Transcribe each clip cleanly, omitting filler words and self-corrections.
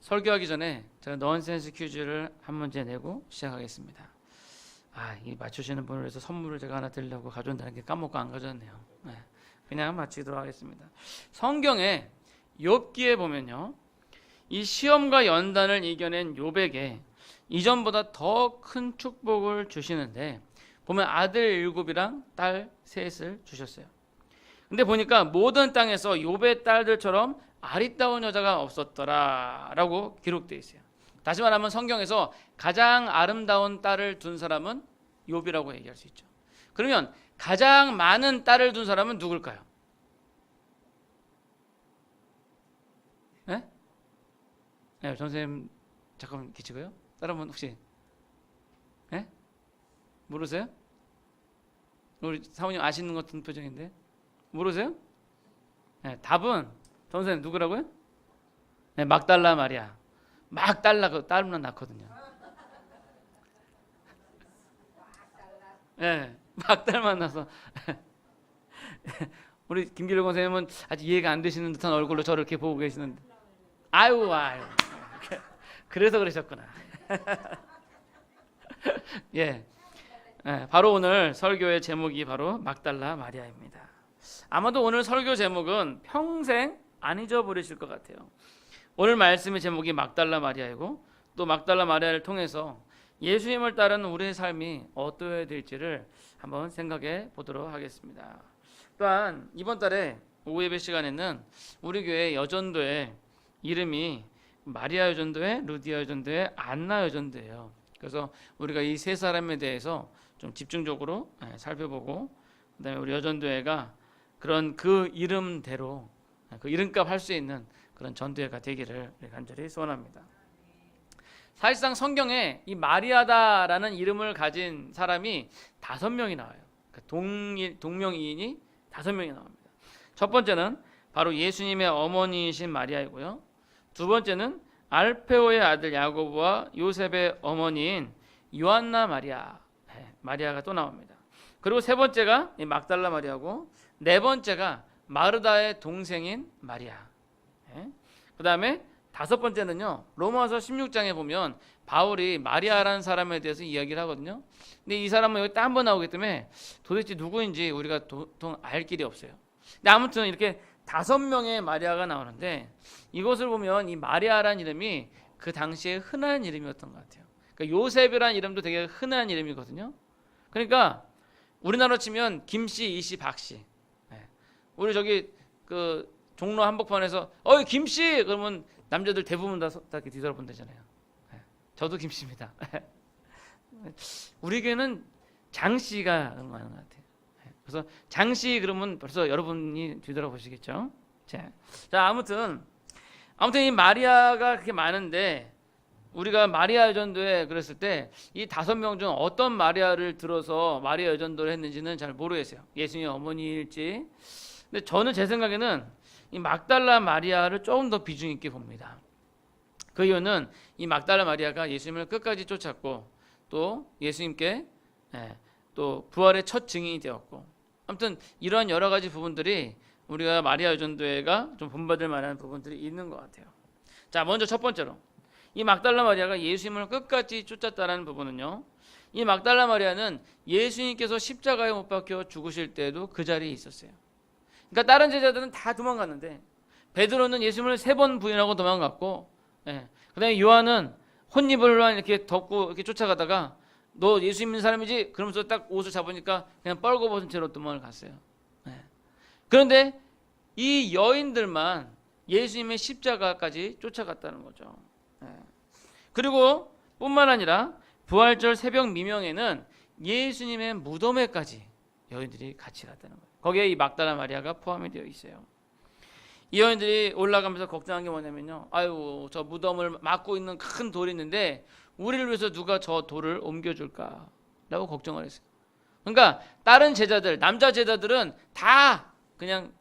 설교하기 전에 제가 넌센스 퀴즈를 한 문제 내고 시작하겠습니다. 이 맞추시는 분을 위해서 선물을 제가 하나 드리려고 가져온다는 게 까먹고 안 가져왔네요. 그냥 맞추도록 하겠습니다. 성경에 욥기에 보면요, 이 시험과 연단을 이겨낸 욥에게 이전보다 더 큰 축복을 주시는데, 보면 아들 7이랑 딸 3을 주셨어요. 근데 보니까 모든 땅에서 욥의 딸들처럼 아리따운 여자가 없었더라라고 기록되어 있어요. 다시 말하면 성경에서 가장 아름다운 딸을 둔 사람은 욥이라고 얘기할 수 있죠. 그러면 가장 많은 딸을 둔 사람은 누굴까요? 네? 네, 선생님 잠깐만 계시고요. 다른 분 혹시 네? 모르세요? 우리 사모님 아시는 것 같은 표정인데 모르세요? 네, 답은 선생님 누구라고요? 네, 막달라 마리아. 막달라 딸만 낳거든요. 네, 막달만 낳아서 우리 김길록 선생님은 아직 이해가 안 되시는 듯한 얼굴로 저를 이렇게 보고 계시는데 아유 그래서 그러셨구나. 예, 바로 오늘 설교의 제목이 바로 막달라 마리아입니다. 아마도 오늘 설교 제목은 평생 안 잊어버리실 것 같아요. 오늘 말씀의 제목이 막달라 마리아이고, 또 막달라 마리아를 통해서 예수님을 따르는 우리의 삶이 어떠해야 될지를 한번 생각해 보도록 하겠습니다. 또한 이번 달에 오후 예배 시간에는 우리 교회 여전도의 이름이 마리아 여전도회, 루디아 여전도회, 안나 여전도예요. 그래서 우리가 이 세 사람에 대해서 좀 집중적으로 살펴보고, 그다음에 우리 여전도회가 그런 그 이름대로 그 이름값 할 수 있는 그런 전도회가 되기를 간절히 소원합니다. 사실상 성경에 이 마리아다라는 이름을 가진 사람이 5명이 나와요. 그러니까 동명이인이 5명이 나옵니다. 첫 번째는 바로 예수님의 어머니이신 마리아이고요. 두 번째는 알페오의 아들 야고보와 요셉의 어머니인 요한나 마리아, 마리아가 또 나옵니다. 그리고 세 번째가 막달라 마리아고, 네 번째가 마르다의 동생인 마리아. 그 다음에 5번째는요, 로마서 16장에 보면 바울이 마리아라는 사람에 대해서 이야기를 하거든요. 근데 이 사람은 여기 딱 한 번 나오기 때문에 도대체 누구인지 우리가 도통 알 길이 없어요. 근데 아무튼 이렇게 5명의 마리아가 나오는데, 이것을 보면 이 마리아라는 이름이 그 당시에 흔한 이름이었던 것 같아요. 그러니까 요셉이라는 이름도 되게 흔한 이름이거든요. 그러니까 우리나라로 치면 김씨, 이씨, 박씨. 우리 저기 그 종로 한복판에서 김씨 그러면 남자들 대부분 다 이렇게 뒤돌아본다잖아요. 저도 김씨입니다. 우리 교회는 장씨가 많은 것 같아요. 그래서 장씨 그러면 벌써 여러분이 뒤돌아보시겠죠. 자, 아무튼 이 마리아가 그렇게 많은데, 우리가 마리아 여전도에 그랬을 때 이 5명 중 어떤 마리아를 들어서 마리아 여전도를 했는지는 잘 모르겠어요. 예수님의 어머니일지. 근데 저는 제 생각에는 이 막달라 마리아를 조금 더 비중 있게 봅니다. 그 이유는 이 막달라 마리아가 예수님을 끝까지 쫓았고, 또 예수님께 또 부활의 첫 증인이 되었고, 아무튼 이러한 여러 가지 부분들이 우리가 마리아 여전도회가 좀 본받을 만한 부분들이 있는 것 같아요. 자, 먼저 첫 번째로 이 막달라 마리아가 예수님을 끝까지 쫓았다는 부분은요, 이 막달라 마리아는 예수님께서 십자가에 못 박혀 죽으실 때도 그 자리에 있었어요. 그러니까 다른 제자들은 다 도망갔는데, 베드로는 예수님을 3번 부인하고 도망갔고, 그다음에 요한은 혼입을 이렇게 덮고 이렇게 쫓아가다가 너 예수 믿는 사람이지? 그러면서 딱 옷을 잡으니까 그냥 뻘거벗은 채로 도망을 갔어요. 그런데 이 여인들만 예수님의 십자가까지 쫓아갔다는 거죠. 그리고 뿐만 아니라 부활절 새벽 미명에는 예수님의 무덤에까지 여인들이 같이 갔다는 거예요. 거기에 이 막달라 마리아가 포함이 되어 있어요. 이 여인들이 올라가면서 걱정한 게 뭐냐면요, 저 무덤을 막고 있는 큰 돌이 있는데 우리를 위해서 누가 저 돌을 옮겨줄까 라고 걱정을 했어요. 그러니까 다른 제자들, 남자 제자들은 다 그냥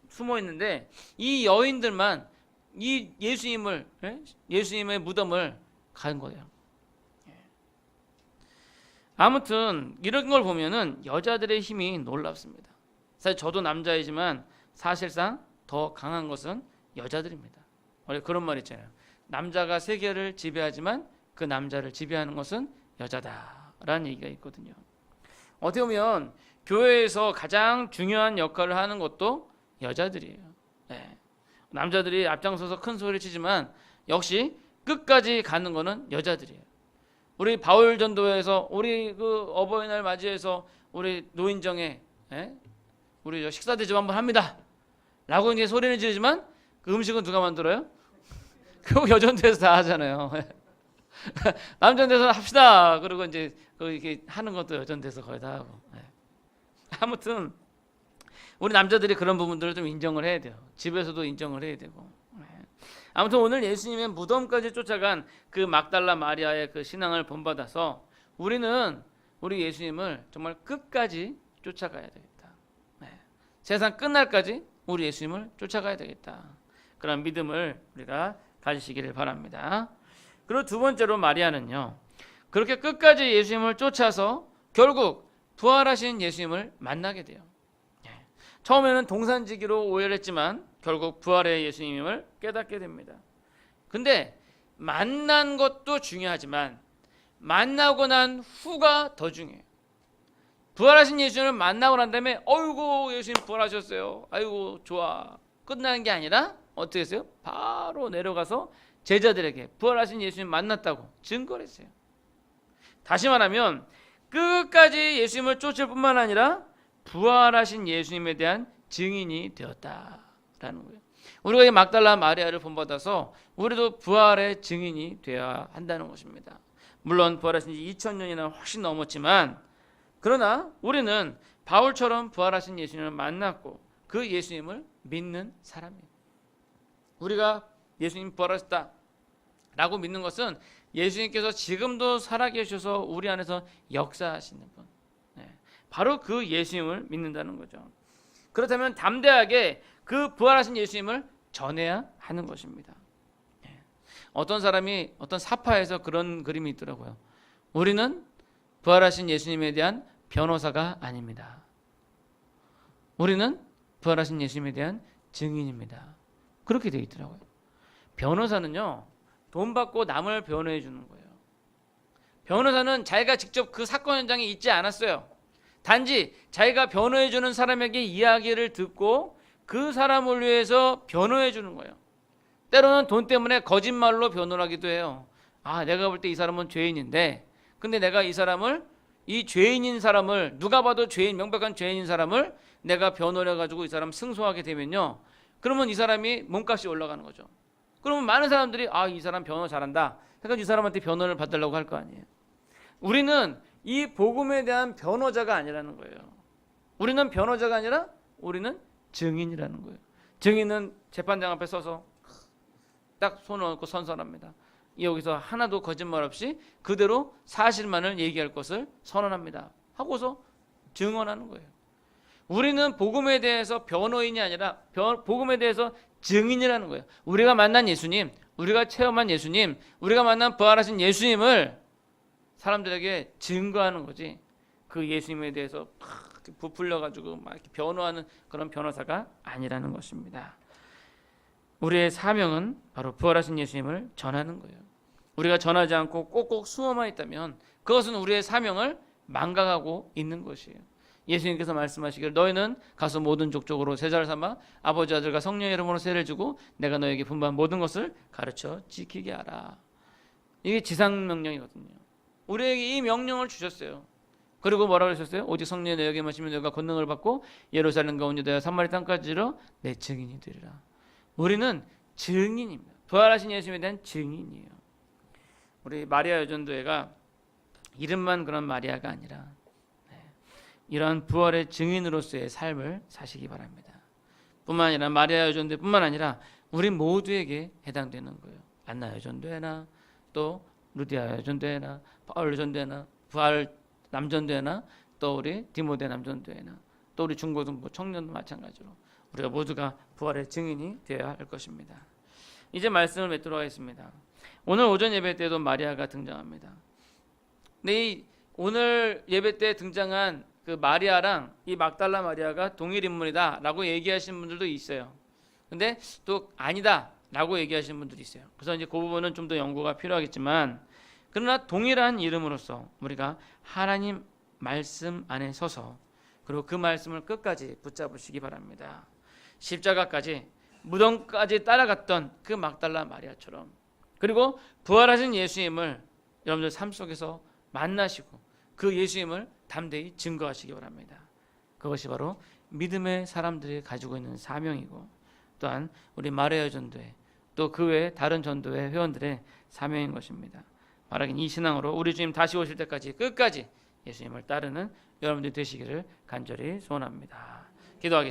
숨어 있는데, 이 여인들만 이 예수님의 무덤을 간 거예요. 아무튼 이런 걸 보면은 여자들의 힘이 놀랍습니다. 사실 저도 남자이지만 사실상 더 강한 것은 여자들입니다. 원래 그런 말 있잖아요. 남자가 세계를 지배하지만 그 남자를 지배하는 것은 여자다라는 얘기가 있거든요. 어떻게 보면 교회에서 가장 중요한 역할을 하는 것도 여자들이에요. 네. 남자들이 앞장서서 큰 소리 치지만 역시 끝까지 가는 거는 여자들이에요. 우리 바울 전도회에서 우리 그 어버이날 맞이해서 우리 노인정에 우리 저 식사 대접 한번 합니다 라고 이제 소리는 지르지만 그 음식은 누가 만들어요? 그거 여전도에서 다 하잖아요. 남전도에서 합시다 그리고 이제 이렇게 하는 것도 여전도에서 거의 다 하고. 아무튼 우리 남자들이 그런 부분들을 좀 인정을 해야 돼요. 집에서도 인정을 해야 되고. 아무튼 오늘 예수님의 무덤까지 쫓아간 그 막달라 마리아의 그 신앙을 본받아서 우리는 우리 예수님을 정말 끝까지 쫓아가야 되겠다. 세상 끝날까지 우리 예수님을 쫓아가야 되겠다. 그런 믿음을 우리가 가지시기를 바랍니다. 그리고 두 번째로 마리아는요, 그렇게 끝까지 예수님을 쫓아서 결국 부활하신 예수님을 만나게 돼요. 처음에는 동산지기로 오해를 했지만 결국 부활의 예수님을 깨닫게 됩니다. 근데 만난 것도 중요하지만 만나고 난 후가 더 중요해요. 부활하신 예수님을 만나고 난 다음에 어이구 예수님 부활하셨어요. 아이고 좋아. 끝나는 게 아니라 어떻게 했어요? 바로 내려가서 제자들에게 부활하신 예수님 만났다고 증거를 했어요. 다시 말하면 끝까지 예수님을 쫓을 뿐만 아니라 부활하신 예수님에 대한 증인이 되었다라는 거예요. 우리가 이 막달라 마리아를 본받아서 우리도 부활의 증인이 되어야 한다는 것입니다. 물론 부활하신 지 2000년이나 훨씬 넘었지만 그러나 우리는 바울처럼 부활하신 예수님을 만났고 그 예수님을 믿는 사람이에요. 우리가 예수님 부활하셨다 라고 믿는 것은 예수님께서 지금도 살아계셔서 우리 안에서 역사하시는 분, 바로 그 예수님을 믿는다는 거죠. 그렇다면 담대하게 그 부활하신 예수님을 전해야 하는 것입니다. 어떤 사람이 어떤 사파에서 그런 그림이 있더라고요. 우리는 부활하신 예수님에 대한 변호사가 아닙니다. 우리는 부활하신 예수님에 대한 증인입니다. 그렇게 되어 있더라고요. 변호사는요, 돈 받고 남을 변호해 주는 거예요. 변호사는 자기가 직접 그 사건 현장에 있지 않았어요. 단지 자기가 변호해 주는 사람에게 이야기를 듣고 그 사람을 위해서 변호해 주는 거예요. 때로는 돈 때문에 거짓말로 변호를 하기도 해요. 아, 내가 볼 때 이 사람은 죄인인데 근데 내가 이 사람을, 이 죄인인 사람을, 누가 봐도 죄인, 명백한 죄인인 사람을 내가 변호를 해가지고 이 사람 승소하게 되면요, 그러면 이 사람이 몸값이 올라가는 거죠. 그러면 많은 사람들이 아, 이 사람 변호 잘한다 해가지고 이 사람한테 변호를 받으려고 할 거 아니에요. 우리는 이 복음에 대한 변호자가 아니라는 거예요. 우리는 변호자가 아니라 우리는 증인이라는 거예요. 증인은 재판장 앞에 서서 딱 손을 얹고 선선합니다. 여기서 하나도 거짓말 없이 그대로 사실만을 얘기할 것을 선언합니다 하고서 증언하는 거예요. 우리는 복음에 대해서 변호인이 아니라 복음에 대해서 증인이라는 거예요. 우리가 만난 예수님, 우리가 체험한 예수님, 우리가 만난 부활하신 예수님을 사람들에게 증거하는 거지, 그 예수님에 대해서 부풀려가지고 막 이렇게 변호하는 그런 변호사가 아니라는 것입니다. 우리의 사명은 바로 부활하신 예수님을 전하는 거예요. 우리가 전하지 않고 꼭꼭 숨어만 있다면 그것은 우리의 사명을 망각하고 있는 것이에요. 예수님께서 말씀하시기를 너희는 가서 모든 족속으로 제자를 삼아 아버지 아들과 성령의 이름으로 세례를 주고 내가 너에게 분부한 모든 것을 가르쳐 지키게 하라. 이게 지상명령이거든요. 우리에게 이 명령을 주셨어요. 그리고 뭐라고 하셨어요? 오직 성령이 너에게 마시면 너가 권능을 받고 예루살렘과 온 유다야 사마리 땅까지 이르러 내 증인이 되리라. 우리는 증인입니다. 부활하신 예수님에 대한 증인이에요. 우리 마리아 여전도회가 이름만 그런 마리아가 아니라 이러한 부활의 증인으로서의 삶을 사시기 바랍니다. 뿐만 아니라 마리아 여전도회뿐만 아니라 우리 모두에게 해당되는 거예요. 안나 여전도회나 또 루디아 여전도회나 바울 여전도회나 부활 남전도회나 또 우리 디모데 남전도회나 또 우리 중고등부 청년도 마찬가지로 우리가 모두가 부활의 증인이 되어야 할 것입니다. 이제 말씀을 맺도록 하겠습니다. 오늘 오전 예배 때도 마리아가 등장합니다. 근데 이 오늘 예배 때 등장한 그 마리아랑 이 막달라 마리아가 동일 인물이다 라고 얘기하시는 분들도 있어요. 근데 또 아니다, 라고 얘기하시는 분들이 있어요. 그래서 이제 그 부분은 좀 더 연구가 필요하겠지만, 그러나 동일한 이름으로서 우리가 하나님 말씀 안에 서서 그리고 그 말씀을 끝까지 붙잡으시기 바랍니다. 십자가까지, 무덤까지 따라갔던 그 막달라 마리아처럼, 그리고 부활하신 예수님을 여러분들 삶 속에서 만나시고 그 예수님을 담대히 증거하시기 바랍니다. 그것이 바로 믿음의 사람들이 가지고 있는 사명이고, 또한 우리 마리아 전도회, 또 그 외 다른 전도회 회원들의 사명인 것입니다. 바라긴 이 신앙으로 우리 주님 다시 오실 때까지 끝까지 예수님을 따르는 여러분들이 되시기를 간절히 소원합니다. 기도하겠습니다.